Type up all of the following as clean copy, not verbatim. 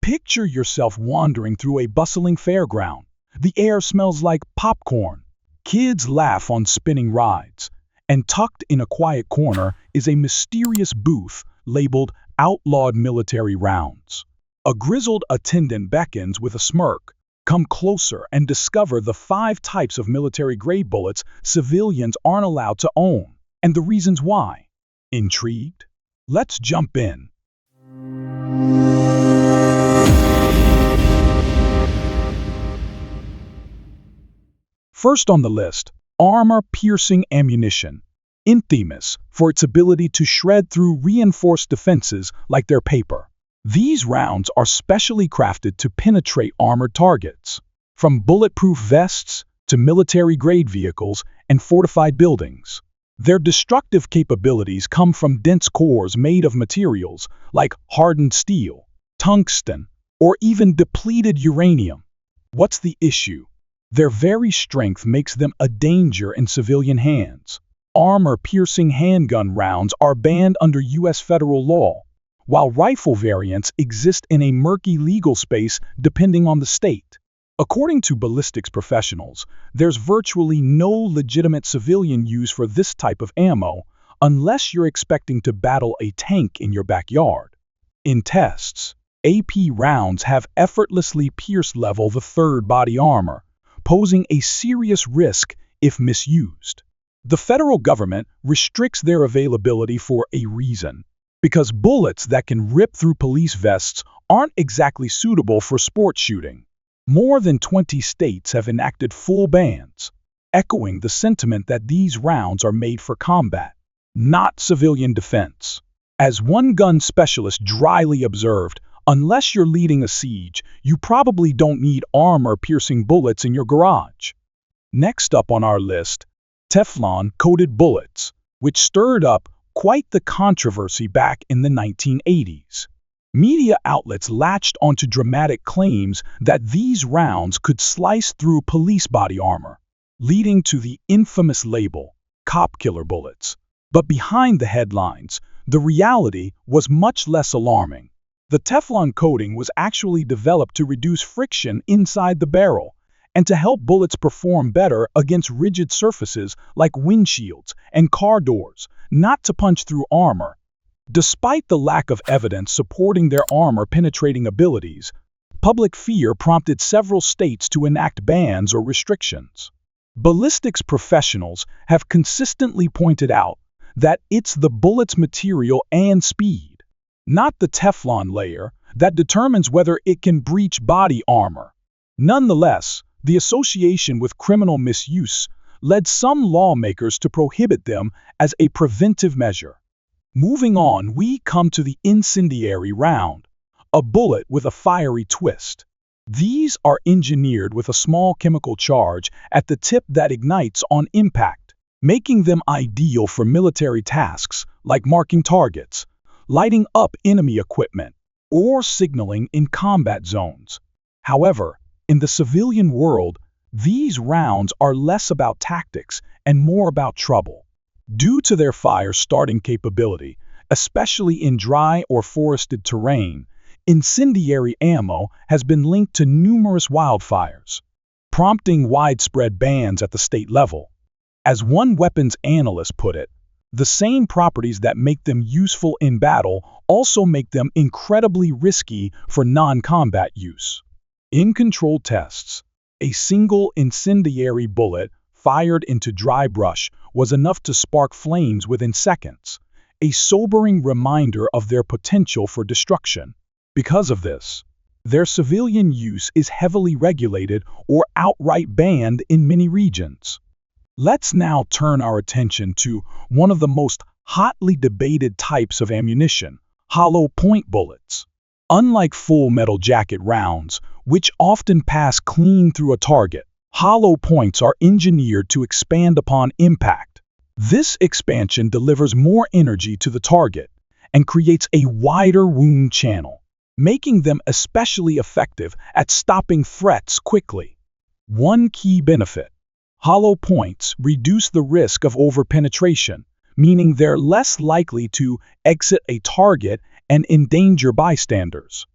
Picture yourself wandering through a bustling fairground. The air smells like popcorn. Kids laugh on spinning rides. And tucked in a quiet corner is a mysterious booth labeled Outlawed Military Rounds. A grizzled attendant beckons with a smirk. Come closer and discover the 5 types of military-grade bullets civilians aren't allowed to own, and the reasons why. Intrigued? Let's jump in. First on the list, armor-piercing ammunition. Infamous for its ability to shred through reinforced defenses like they're paper. These rounds are specially crafted to penetrate armored targets, from bulletproof vests to military-grade vehicles and fortified buildings. Their destructive capabilities come from dense cores made of materials like hardened steel, tungsten, or even depleted uranium. What's the issue? Their very strength makes them a danger in civilian hands. Armor-piercing handgun rounds are banned under U.S. federal law, while rifle variants exist in a murky legal space depending on the state. According to ballistics professionals, there's virtually no legitimate civilian use for this type of ammo unless you're expecting to battle a tank in your backyard. In tests, AP rounds have effortlessly pierced level the 3rd body armor, posing a serious risk if misused. The federal government restricts their availability for a reason, because bullets that can rip through police vests aren't exactly suitable for sport shooting. More than 20 states have enacted full bans, echoing the sentiment that these rounds are made for combat, not civilian defense. As one gun specialist dryly observed, unless you're leading a siege, you probably don't need armor-piercing bullets in your garage. Next up on our list, Teflon-coated bullets, which stirred up quite the controversy back in the 1980s. Media outlets latched onto dramatic claims that these rounds could slice through police body armor, leading to the infamous label, cop killer bullets. But behind the headlines, the reality was much less alarming. The Teflon coating was actually developed to reduce friction inside the barrel and to help bullets perform better against rigid surfaces like windshields and car doors, not to punch through armor. Despite the lack of evidence supporting their armor-penetrating abilities, public fear prompted several states to enact bans or restrictions. Ballistics professionals have consistently pointed out that it's the bullet's material and speed, not the Teflon layer, that determines whether it can breach body armor. Nonetheless, the association with criminal misuse led some lawmakers to prohibit them as a preventive measure. Moving on, we come to the incendiary round, a bullet with a fiery twist. These are engineered with a small chemical charge at the tip that ignites on impact, making them ideal for military tasks like marking targets, lighting up enemy equipment, or signaling in combat zones. However, in the civilian world, these rounds are less about tactics and more about trouble. Due to their fire-starting capability, especially in dry or forested terrain, incendiary ammo has been linked to numerous wildfires, prompting widespread bans at the state level. As one weapons analyst put it, the same properties that make them useful in battle also make them incredibly risky for non-combat use. In controlled tests, a single incendiary bullet fired into dry brush was enough to spark flames within seconds, a sobering reminder of their potential for destruction. Because of this, their civilian use is heavily regulated or outright banned in many regions. Let's now turn our attention to one of the most hotly debated types of ammunition, hollow point bullets. Unlike full metal jacket rounds, which often pass clean through a target, hollow points are engineered to expand upon impact. This expansion delivers more energy to the target and creates a wider wound channel, making them especially effective at stopping threats quickly. One key benefit: hollow points reduce the risk of overpenetration, meaning they're less likely to exit a target and endanger bystanders.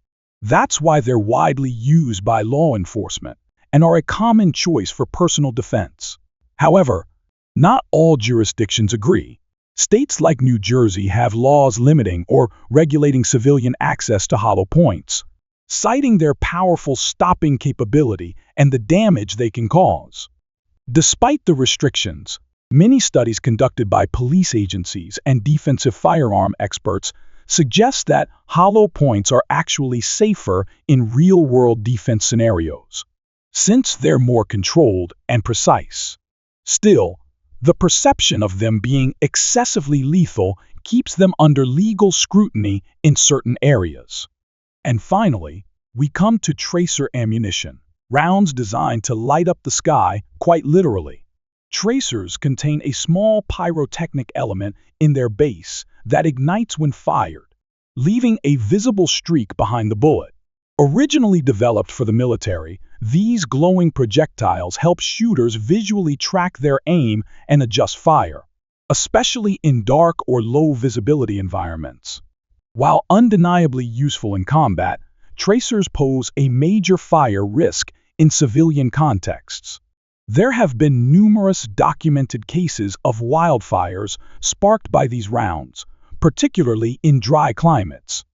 That's why they're widely used by law enforcement and are a common choice for personal defense. However, not all jurisdictions agree. States like New Jersey have laws limiting or regulating civilian access to hollow points, citing their powerful stopping capability and the damage they can cause. Despite the restrictions, many studies conducted by police agencies and defensive firearm experts suggest that hollow points are actually safer in real-world defense scenarios, since they're more controlled and precise. Still, the perception of them being excessively lethal keeps them under legal scrutiny in certain areas. And finally, we come to tracer ammunition, rounds designed to light up the sky, quite literally. Tracers contain a small pyrotechnic element in their base that ignites when fired, leaving a visible streak behind the bullet. Originally developed for the military, these glowing projectiles help shooters visually track their aim and adjust fire, especially in dark or low visibility environments. While undeniably useful in combat, tracers pose a major fire risk in civilian contexts. There have been numerous documented cases of wildfires sparked by these rounds, particularly in dry climates.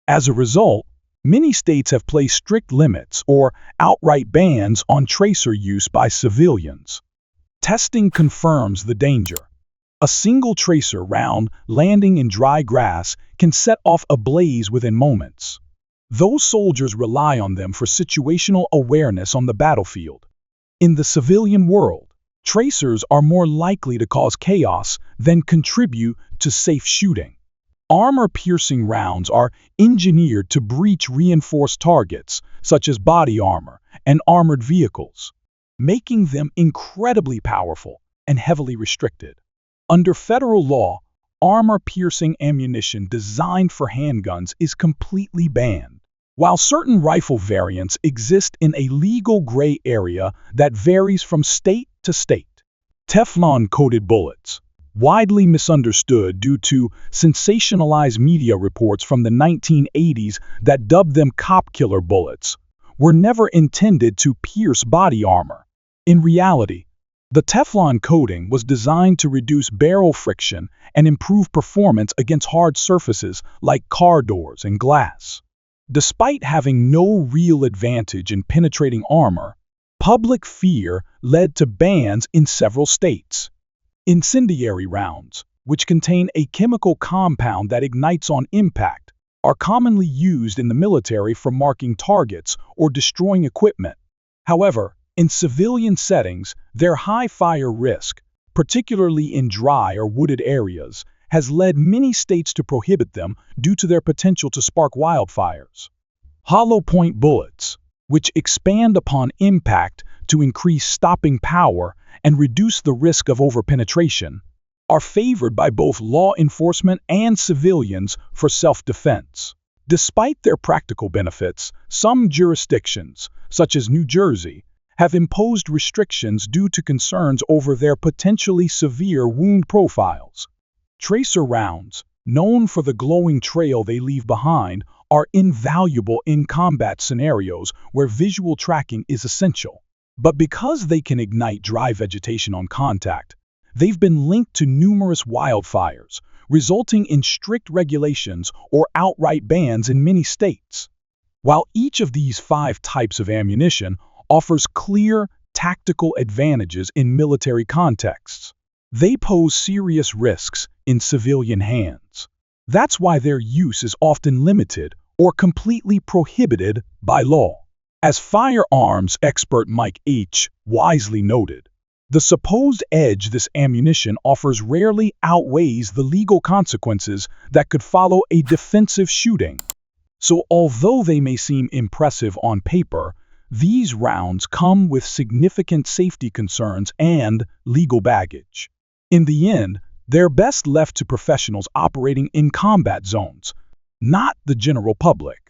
As a result, many states have placed strict limits or outright bans on tracer use by civilians. Testing confirms the danger. A single tracer round landing in dry grass can set off a blaze within moments. Those soldiers rely on them for situational awareness on the battlefield. In the civilian world, tracers are more likely to cause chaos than contribute to safe shooting. Armor-piercing rounds are engineered to breach reinforced targets, such as body armor and armored vehicles, making them incredibly powerful and heavily restricted. Under federal law, armor-piercing ammunition designed for handguns is completely banned, while certain rifle variants exist in a legal gray area that varies from state to state. Teflon-coated bullets, widely misunderstood due to sensationalized media reports from the 1980s that dubbed them cop killer bullets, were never intended to pierce body armor. In reality, the Teflon coating was designed to reduce barrel friction and improve performance against hard surfaces like car doors and glass. Despite having no real advantage in penetrating armor, public fear led to bans in several states. Incendiary rounds, which contain a chemical compound that ignites on impact, are commonly used in the military for marking targets or destroying equipment. However, in civilian settings, their high fire risk, particularly in dry or wooded areas, has led many states to prohibit them due to their potential to spark wildfires. Hollow point bullets, which expand upon impact to increase stopping power and reduce the risk of overpenetration, are favored by both law enforcement and civilians for self-defense. Despite their practical benefits, some jurisdictions, such as New Jersey, have imposed restrictions due to concerns over their potentially severe wound profiles. Tracer rounds, known for the glowing trail they leave behind, are invaluable in combat scenarios where visual tracking is essential. But because they can ignite dry vegetation on contact, they've been linked to numerous wildfires, resulting in strict regulations or outright bans in many states. While each of these 5 types of ammunition offers clear tactical advantages in military contexts, they pose serious risks in civilian hands. That's why their use is often limited or completely prohibited by law. As firearms expert Mike H. wisely noted, the supposed edge this ammunition offers rarely outweighs the legal consequences that could follow a defensive shooting. So although they may seem impressive on paper, these rounds come with significant safety concerns and legal baggage. In the end, they're best left to professionals operating in combat zones, not the general public.